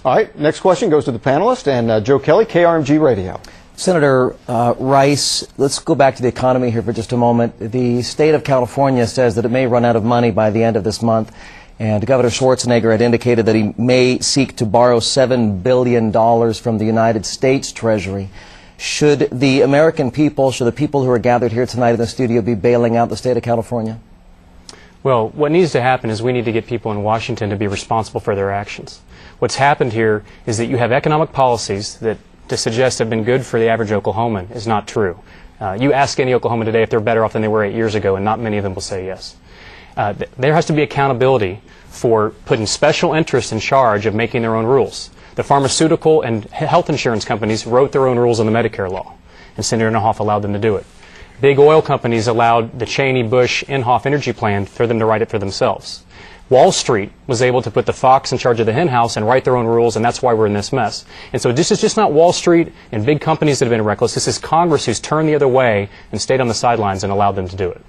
All right, next question goes to the panelist, and Joe Kelly, KRMG Radio. Senator Rice, let's go back to the economy here for just a moment. The state of California says that it may run out of money by the end of this month, and Governor Schwarzenegger had indicated that he may seek to borrow $7 billion from the United States Treasury. Should the American people, should the people who are gathered here tonight in the studio be bailing out the state of California? Well, what needs to happen is we need to get people in Washington to be responsible for their actions. What's happened here is that you have economic policies that to suggest have been good for the average Oklahoman is not true. You ask any Oklahoman today if they're better off than they were 8 years ago, and not many of them will say yes. There has to be accountability for putting special interests in charge of making their own rules. The pharmaceutical and health insurance companies wrote their own rules on the Medicare law, and Senator Inhofe allowed them to do it. Big oil companies allowed the Cheney, Bush, Inhofe energy plan for them to write it for themselves. Wall Street was able to put the fox in charge of the hen house and write their own rules, and that's why we're in this mess. And so this is just not Wall Street and big companies that have been reckless. This is Congress who's turned the other way and stayed on the sidelines and allowed them to do it.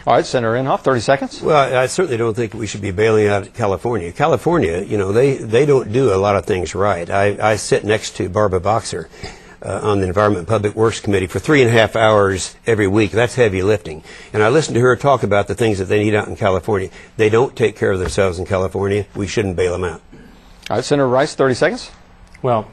All right, Senator Inhofe, 30 seconds. Well, I certainly don't think we should be bailing out California. California, you know, they don't do a lot of things right. I sit next to Barbara Boxer on the Environment and Public Works Committee for 3.5 hours every week. That's heavy lifting. And I listen to her talk about the things that they need out in California. They don't take care of themselves in California. We shouldn't bail them out. All right, Senator Rice, 30 seconds. Well,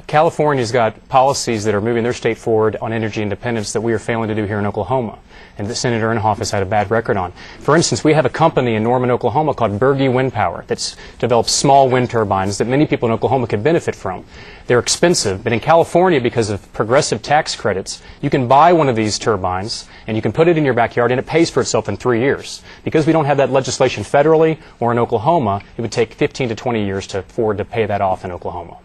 California's got policies that are moving their state forward on energy independence that we are failing to do here in Oklahoma, and that Senator Inhofe has had a bad record on. For instance, we have a company in Norman, Oklahoma called Berge Wind Power that's developed small wind turbines that many people in Oklahoma could benefit from. They're expensive, but in California, because of progressive tax credits, you can buy one of these turbines and you can put it in your backyard and it pays for itself in 3 years. Because we don't have that legislation federally or in Oklahoma, it would take 15 to 20 years for Ford to pay that off in Oklahoma.